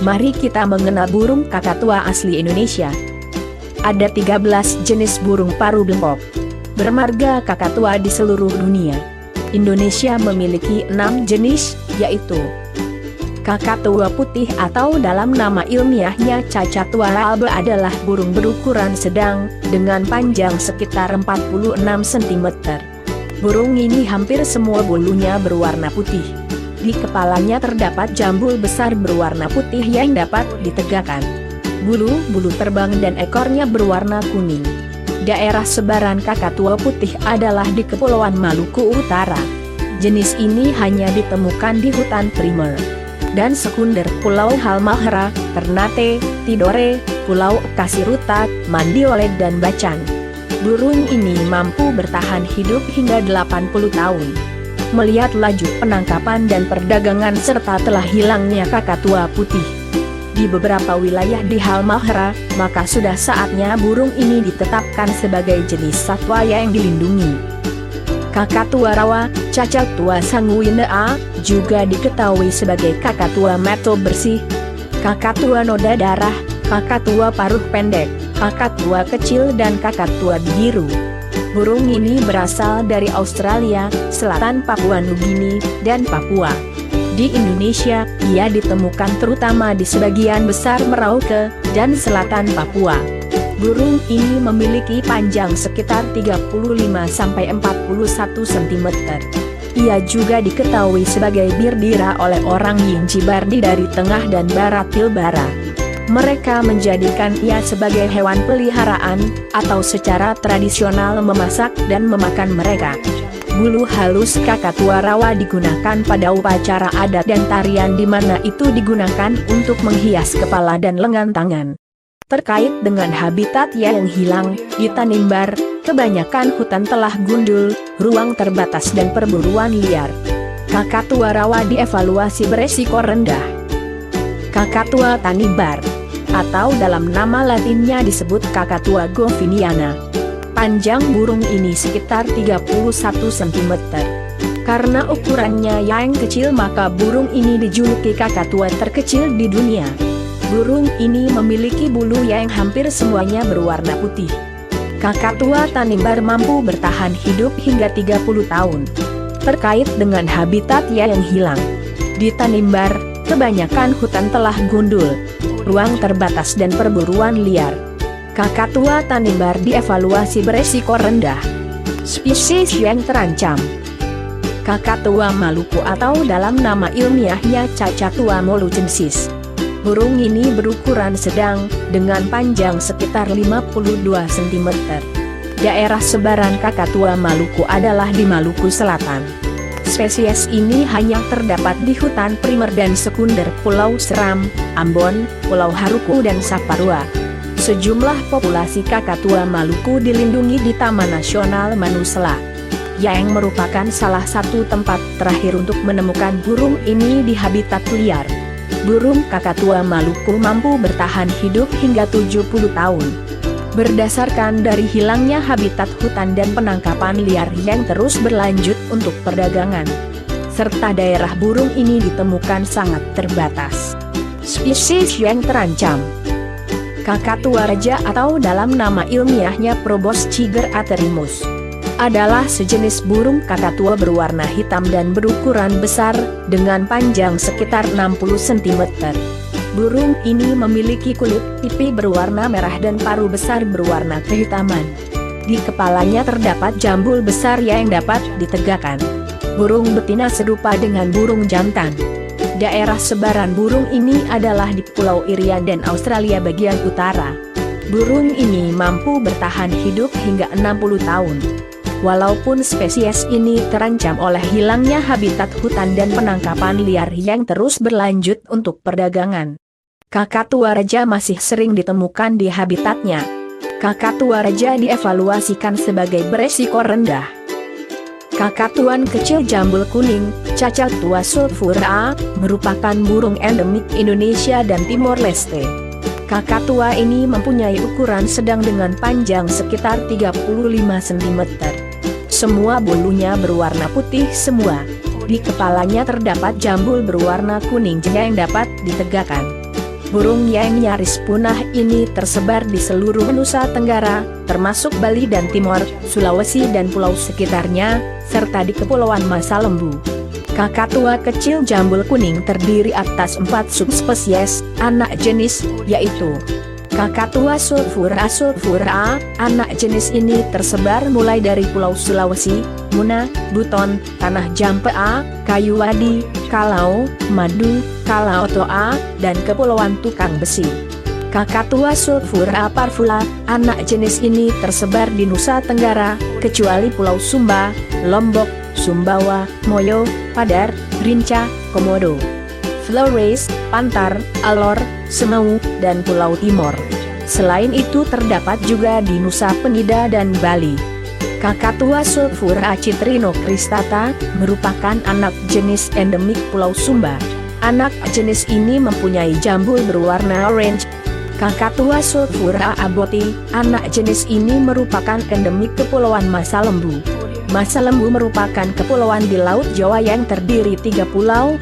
Mari kita mengenal burung kakatua asli Indonesia. Ada 13 jenis burung paruh bengkok bermarga kakatua di seluruh dunia. Indonesia memiliki 6 jenis, yaitu kakatua putih atau dalam nama ilmiahnya Cacatua alba adalah burung berukuran sedang, dengan panjang sekitar 46 cm. Burung ini hampir semua bulunya berwarna putih. Di kepalanya terdapat jambul besar berwarna putih yang dapat ditegakkan. Bulu terbang dan ekornya berwarna kuning. Daerah sebaran kakatua putih adalah di Kepulauan Maluku Utara. Jenis ini hanya ditemukan di hutan primer dan sekunder Pulau Halmahera, Ternate, Tidore, Pulau Kasiruta, Mandiole dan Bacan. Burung ini mampu bertahan hidup hingga 80 tahun. Melihat laju penangkapan dan perdagangan serta telah hilangnya kakatua putih di beberapa wilayah di Halmahera, maka sudah saatnya burung ini ditetapkan sebagai jenis satwa yang dilindungi. Kakatua rawa, Cacatua sanguinea, juga diketahui sebagai kakatua mata bersih, kakatua noda darah, kakatua paruh pendek, kakatua kecil dan kakatua biru. Burung ini berasal dari Australia, Selatan Papua Nugini, dan Papua. Di Indonesia, ia ditemukan terutama di sebagian besar Merauke dan selatan Papua. Burung ini memiliki panjang sekitar 35-41 cm. Ia juga diketahui sebagai birdira oleh orang Yingji Bardi dari tengah dan barat Pilbara. Mereka menjadikan ia sebagai hewan peliharaan, atau secara tradisional memasak dan memakan mereka. Bulu halus kakatua rawa digunakan pada upacara adat dan tarian di mana itu digunakan untuk menghias kepala dan lengan tangan. Terkait dengan habitat yang hilang, di Tanimbar, kebanyakan hutan telah gundul, ruang terbatas dan perburuan liar. Kakatua rawa dievaluasi beresiko rendah. Kakatua Tanimbar, atau dalam nama latinnya disebut Kakatua goviniana. Panjang burung ini sekitar 31 cm. Karena ukurannya yang kecil maka burung ini dijuluki kakatua terkecil di dunia. Burung ini memiliki bulu yang hampir semuanya berwarna putih. Kakatua Tanimbar mampu bertahan hidup hingga 30 tahun. Terkait dengan habitat yang hilang, di Tanimbar, kebanyakan hutan telah gundul, ruang terbatas dan perburuan liar. Kakatua Tanimbar dievaluasi beresiko rendah. Spesies yang terancam: Kakatua Maluku atau dalam nama ilmiahnya Cacatua molucensis. Burung ini berukuran sedang, dengan panjang sekitar 52 cm. Daerah sebaran Kakatua Maluku adalah di Maluku Selatan. Spesies ini hanya terdapat di hutan primer dan sekunder Pulau Seram, Ambon, Pulau Haruku dan Saparua. Sejumlah populasi kakatua Maluku dilindungi di Taman Nasional Manusela, yang merupakan salah satu tempat terakhir untuk menemukan burung ini di habitat liar. Burung kakatua Maluku mampu bertahan hidup hingga 70 tahun. Berdasarkan dari hilangnya habitat hutan dan penangkapan liar yang terus berlanjut untuk perdagangan, serta daerah burung ini ditemukan sangat terbatas. Spesies yang terancam: Kakatua raja atau dalam nama ilmiahnya Probos ciger aterimus, adalah sejenis burung kakatua berwarna hitam dan berukuran besar, dengan panjang sekitar 60 cm. Burung ini memiliki kulit pipi berwarna merah dan paruh besar berwarna kehitaman. Di kepalanya terdapat jambul besar yang dapat ditegakkan. Burung betina serupa dengan burung jantan. Daerah sebaran burung ini adalah di Pulau Irian dan Australia bagian utara. Burung ini mampu bertahan hidup hingga 60 tahun. Walaupun spesies ini terancam oleh hilangnya habitat hutan dan penangkapan liar yang terus berlanjut untuk perdagangan, kakatua raja masih sering ditemukan di habitatnya. Kakatua raja dievaluasikan sebagai beresiko rendah. Kakatuan kecil jambul kuning, Cacatua sulfura, merupakan burung endemik Indonesia dan Timor Leste. Kakatua ini mempunyai ukuran sedang dengan panjang sekitar 35 cm. Semua bulunya berwarna putih semua. Di kepalanya terdapat jambul berwarna kuning yang dapat ditegakkan. Burung yang nyaris punah ini tersebar di seluruh Nusa Tenggara, termasuk Bali dan Timor, Sulawesi dan pulau sekitarnya, serta di Kepulauan Masa Lembu. Kakatua kecil jambul kuning terdiri atas 4 subspesies, anak jenis, yaitu Kakatua sulfura. Anak jenis ini tersebar mulai dari Pulau Sulawesi, Muna, Buton, Tanah Jampea, Kayu Wadi, Kalau, Madu, Kalau Toa, dan Kepulauan Tukang Besi. Kakatua sulfura parvula, anak jenis ini tersebar di Nusa Tenggara, kecuali Pulau Sumba, Lombok, Sumbawa, Moyo, Padar, Rinca, Komodo, Flores, Pantar, Alor, Semau, dan Pulau Timor. Selain itu terdapat juga di Nusa Penida dan Bali. Kakatua sulfura citrino cristata merupakan anak jenis endemik Pulau Sumba. Anak jenis ini mempunyai jambul berwarna orange. Kakatua sulfura aboti, anak jenis ini merupakan endemik Kepulauan Masa Lembu. Masa Lembu merupakan kepulauan di Laut Jawa yang terdiri 3 pulau,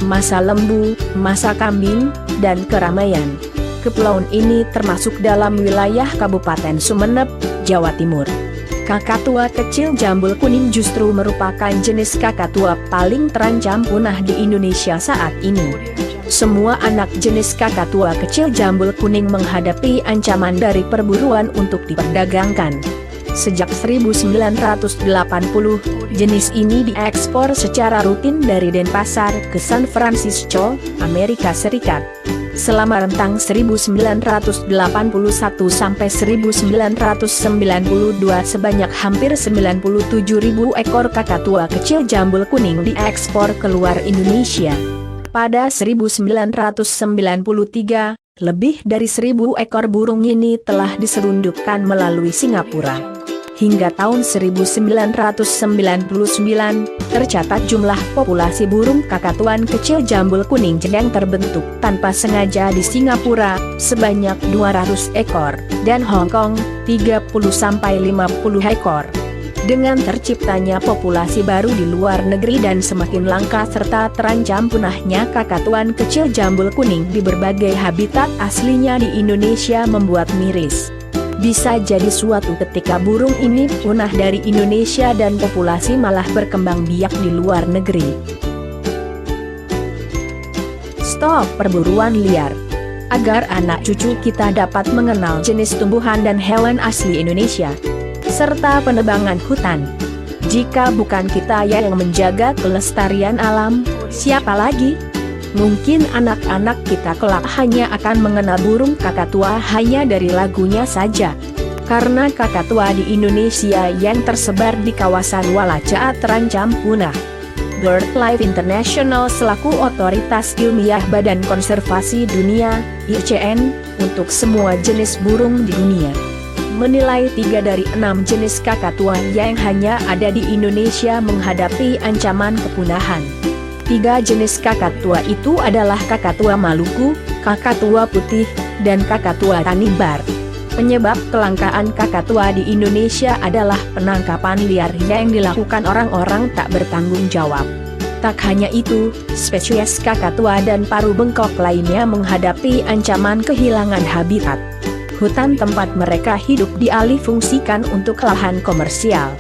Masa Lembu, Masa Kambing, dan Keramaian. Kepulauan ini termasuk dalam wilayah Kabupaten Sumeneb, Jawa Timur. Kakatua kecil jambul kuning justru merupakan jenis kakatua paling terancam punah di Indonesia saat ini. Semua anak jenis kakatua kecil jambul kuning menghadapi ancaman dari perburuan untuk diperdagangkan. Sejak 1980, jenis ini diekspor secara rutin dari Denpasar ke San Francisco, Amerika Serikat. Selama rentang 1981 sampai 1992 sebanyak hampir 97.000 ekor kakatua kecil jambul kuning diekspor keluar Indonesia. Pada 1993, lebih dari 1.000 ekor burung ini telah diselundupkan melalui Singapura. Hingga tahun 1999, tercatat jumlah populasi burung kakatuan kecil jambul kuning yang terbentuk tanpa sengaja di Singapura, sebanyak 200 ekor, dan Hong Kong, 30-50 ekor. Dengan terciptanya populasi baru di luar negeri dan semakin langka serta terancam punahnya kakatuan kecil jambul kuning di berbagai habitat aslinya di Indonesia membuat miris. Bisa jadi suatu ketika burung ini punah dari Indonesia dan populasi malah berkembang biak di luar negeri. Stop perburuan liar. Agar anak cucu kita dapat mengenal jenis tumbuhan dan hewan asli Indonesia, serta penebangan hutan. Jika bukan kita yang menjaga kelestarian alam, siapa lagi? Mungkin anak-anak kita kelak hanya akan mengenal burung kakatua hanya dari lagunya saja. Karena kakatua di Indonesia yang tersebar di kawasan Walaca terancam punah. BirdLife International selaku otoritas ilmiah Badan Konservasi Dunia, IUCN, untuk semua jenis burung di dunia, menilai 3 dari 6 jenis kakatua yang hanya ada di Indonesia menghadapi ancaman kepunahan. 3 jenis kakatua itu adalah kakatua Maluku, kakatua putih, dan kakatua Tanimbar. Penyebab kelangkaan kakatua di Indonesia adalah penangkapan liar yang dilakukan orang-orang tak bertanggung jawab. Tak hanya itu, spesies kakatua dan paru bengkok lainnya menghadapi ancaman kehilangan habitat. Hutan tempat mereka hidup dialihfungsikan untuk lahan komersial.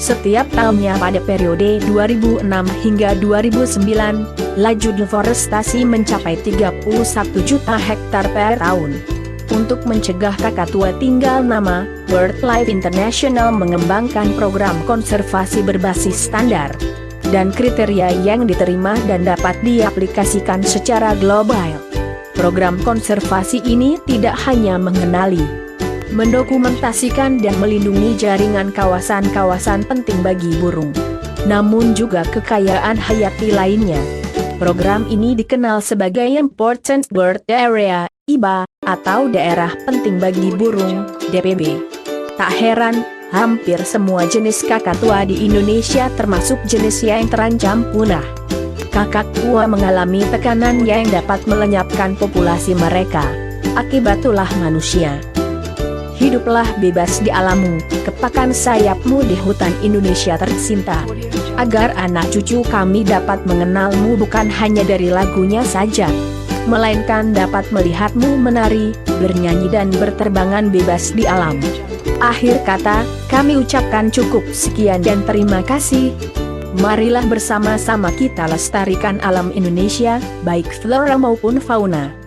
Setiap tahunnya pada periode 2006 hingga 2009, laju deforestasi mencapai 31 juta hektar per tahun. Untuk mencegah kakatua tinggal nama, BirdLife International mengembangkan program konservasi berbasis standar dan kriteria yang diterima dan dapat diaplikasikan secara global. Program konservasi ini tidak hanya mengenali, mendokumentasikan dan melindungi jaringan kawasan-kawasan penting bagi burung, namun juga kekayaan hayati lainnya. Program ini dikenal sebagai Important Bird Area, IBA, atau Daerah Penting Bagi Burung, DPB. Tak heran, hampir semua jenis kakatua di Indonesia termasuk jenis yang terancam punah. Kakatua mengalami tekanan yang dapat melenyapkan populasi mereka. Akibat ulah manusia. Hiduplah bebas di alammu, kepakan sayapmu di hutan Indonesia tercinta. Agar anak cucu kami dapat mengenalmu bukan hanya dari lagunya saja, melainkan dapat melihatmu menari, bernyanyi dan berterbangan bebas di alam. Akhir kata, kami ucapkan cukup sekian dan terima kasih. Marilah bersama-sama kita lestarikan alam Indonesia, baik flora maupun fauna.